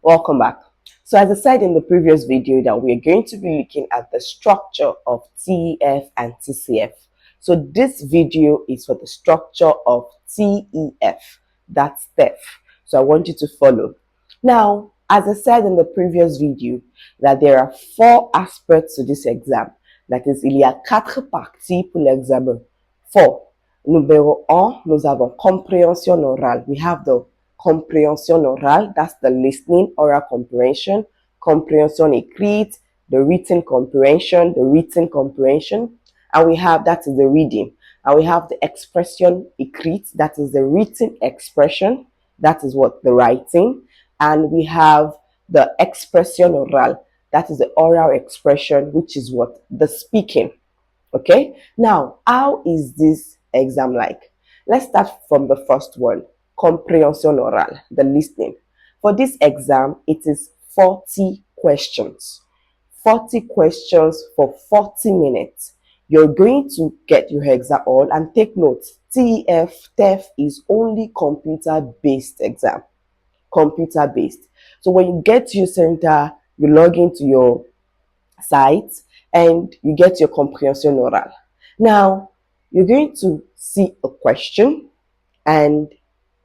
Welcome back. So as I said in the previous video that we are going to be looking at the structure of TEF and TCF. So this video is for the structure of TEF, that's TEF. So I want you to follow. Now, as I said in the previous video, that there are 4 aspects to this exam. That is, il y a 4 parties pour l'examen. 4. Numéro 1, nous avons compréhension orale. We have the comprehension orale, that's the listening, oral comprehension. Comprehension écrite, the written comprehension, and we have, that is the reading. And we have the expression écrite, that is the written expression, that is what, the writing. And we have the expression orale, that is the oral expression, which is what, the speaking. Okay, now how is this exam like? Let's start from the first one, comprehension orale, the listening. For this exam, it is 40 questions. 40 questions for 40 minutes. You're going to get your exam all, and take notes, TEF is only computer-based exam. Computer-based. So when you get to your center, you log into your site and you get your comprehension oral. Now, you're going to see a question and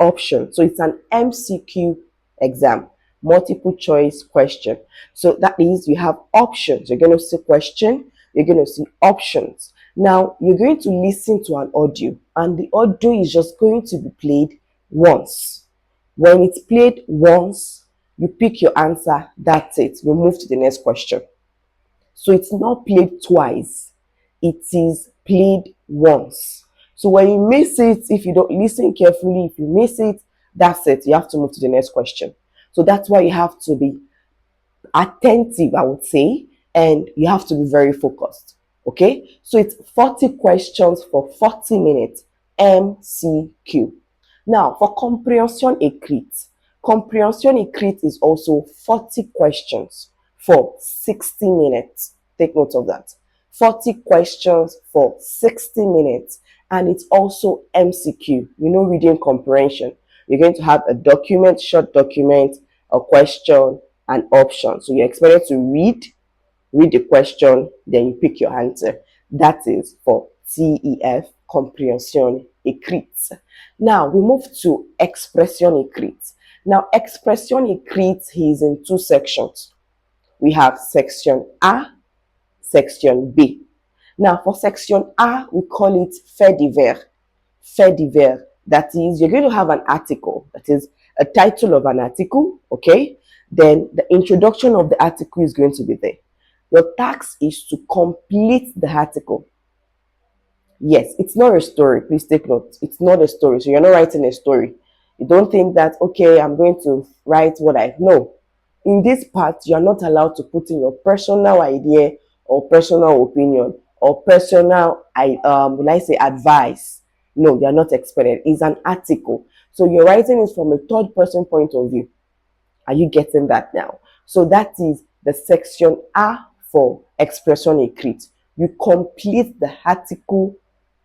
option. So it's an MCQ exam, multiple choice question. So that means you have options. You're going to see question, you're going to see options. Now, you're going to listen to an audio, and the audio is just going to be played once. When it's played once, you pick your answer, that's it. You move to the next question. So it's not played twice, it is played once. So when you miss it, if you don't listen carefully, if you miss it, that's it. You have to move to the next question. So that's why you have to be attentive, I would say, and you have to be very focused. Okay, so it's 40 questions for 40 minutes, MCQ. Now, for comprehension écrite is also 40 questions for 60 minutes. Take note of that. 40 questions for 60 minutes, and it's also MCQ, reading comprehension. You're going to have a document, short document, a question, and option. So you're expected to read the question, then you pick your answer. That is for TEF, comprehension écrite. Now we move to expression écrite. Now expression écrite is in 2 sections. We have section A, section B. Now for section A, we call it fait divers. Fait divers, that is, you're going to have an article, that is a title of an article, okay? Then the introduction of the article is going to be there. Your task is to complete the article. Yes, it's not a story. Please take note. It's not a story. So you're not writing a story. You don't think that, okay, I'm going to write what I know. In this part, you're not allowed to put in your personal idea or personal opinion or personal, advice. No, you're not expected. It's an article. So you're writing it from a third person point of view. Are you getting that now? So that is the section A for expression écrite. You complete the article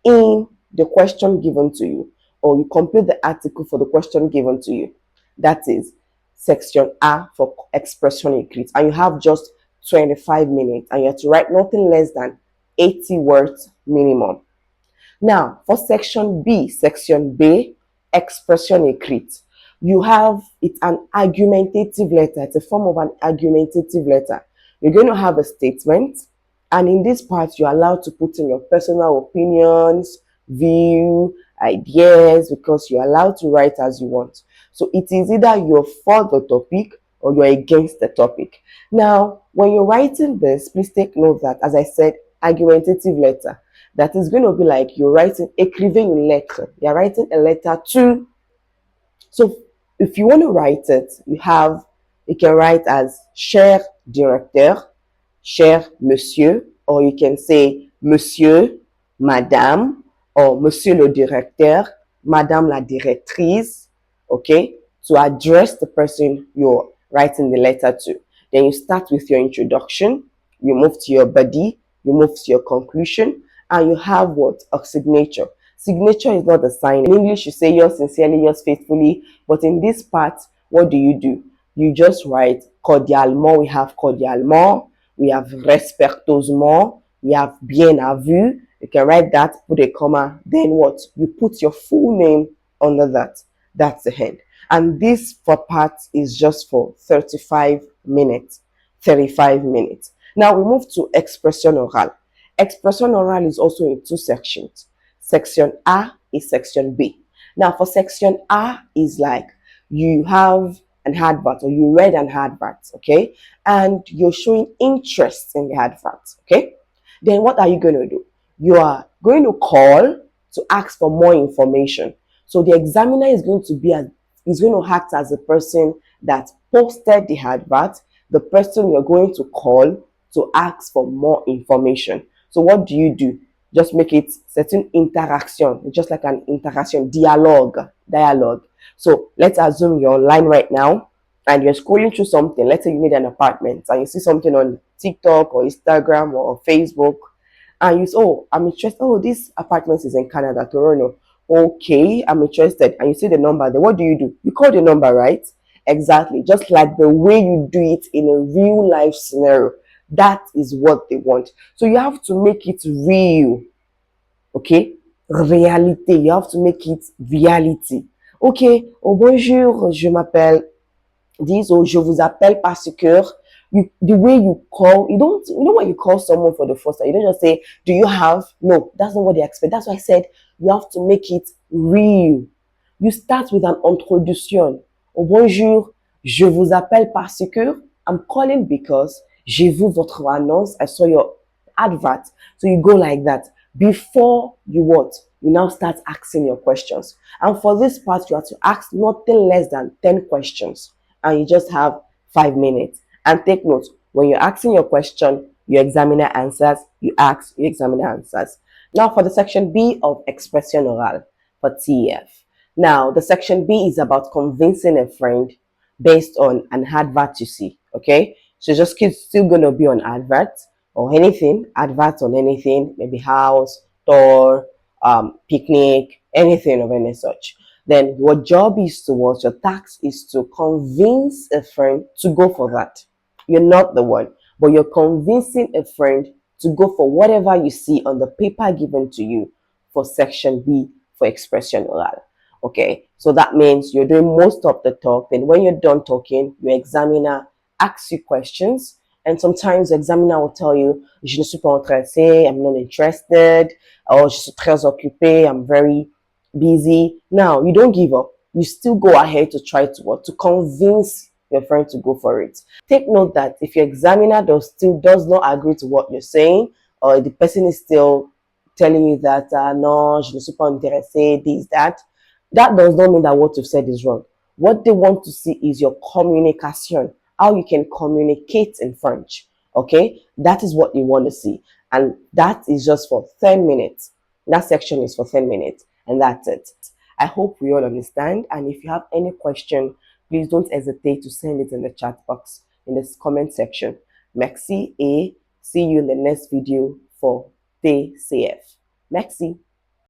in the question given to you, or you complete the article for the question given to you. That is section A for expression écrite. And you have just 25 minutes, and you have to write nothing less than 80 words minimum. Now, for section B, expression écrite, you have, it's an argumentative letter. It's a form of an argumentative letter. You're going to have a statement, and in this part, you're allowed to put in your personal opinions, view, ideas, because you're allowed to write as you want. So it is either you're for the topic or you're against the topic. Now, when you're writing this, please take note that, as I said, argumentative letter, that is going to be like you're writing, écrivez une lettre. You're writing a letter to. So if you want to write it, you can write as cher directeur, cher monsieur, or you can say monsieur, madame, or monsieur le directeur, madame la directrice, okay, to address the person you're writing the letter to. Then you start with your introduction, you move to your body, you move to your conclusion, and you have what? A signature. Signature is not a sign. In English, you say yours sincerely, yours faithfully, but in this part, what do? you just write cordialement. We have cordialement, we have respectueusement, we have bien à vue. You can write that, put a comma, then what? You put your full name under that. That's the head. And this for part is just for 35 minutes. 35 minutes. Now we move to expression orale. Expression orale is also in two sections. Section A is section B. Now for section A is like you have an advert or you read an advert, okay? And you're showing interest in the advert, okay? Then what are you going to do? You are going to call to ask for more information. So the examiner is going to act as the person that posted the advert, the person you're going to call to ask for more information. So what do? Just make it certain interaction, just like an interaction, dialogue. So let's assume you're online right now and you're scrolling through something. Let's say you need an apartment and you see something on TikTok or Instagram or Facebook, and you say, oh, I'm interested. Oh, this apartment is in Canada, Toronto. Okay, I'm interested. And you see the number there. What do? You call the number, right? Exactly. Just like the way you do it in a real life scenario. That is what they want. So you have to make it real. Okay? Réalité. You have to make it reality. Okay. Oh, bonjour, je m'appelle this, or je vous appelle parce que the way you call, you know when you call someone for the first time, you don't just say, do you have? No, that's not what they expect. That's why I said you have to make it real. You start with an introduction. Oh, bonjour, je vous appelle parce que I'm calling because j'ai vu votre annonce. I saw your advert. So you go like that. Before you what? You now start asking your questions. And for this part, you have to ask nothing less than 10 questions. And you just have 5 minutes. And take note, when you're asking your question, your examiner answers, you ask, your examiner answers. Now for the section B of expression oral for TEF. Now the section B is about convincing a friend based on an advert you see, okay? So just keep still going to be on adverts or anything, adverts on anything, maybe house, store, picnic, anything of any such. Then your job is to what? Your task is to convince a friend to go for that. You're not the one, but you're convincing a friend to go for whatever you see on the paper given to you for section B for expression oral. Okay, so that means you're doing most of the talk. Then when you're done talking, your examiner asks you questions. And sometimes the examiner will tell you, je ne suis pas intéressé, I'm not interested, or je suis très occupé, I'm very busy. Now, you don't give up. You still go ahead to try to what? To convince your friend to go for it. Take note that if your examiner does not agree to what you're saying, or the person is still telling you that no, je ne suis pas intéressé, this, that does not mean that what you've said is wrong. What they want to see is your communication, how you can communicate in French. Okay, that is what you want to see, and that is just for 10 minutes. That section is for 10 minutes, and that's it. I hope we all understand. And if you have any question, please don't hesitate to send it in the chat box in the comment section. Merci et see you in the next video for TCF. Merci.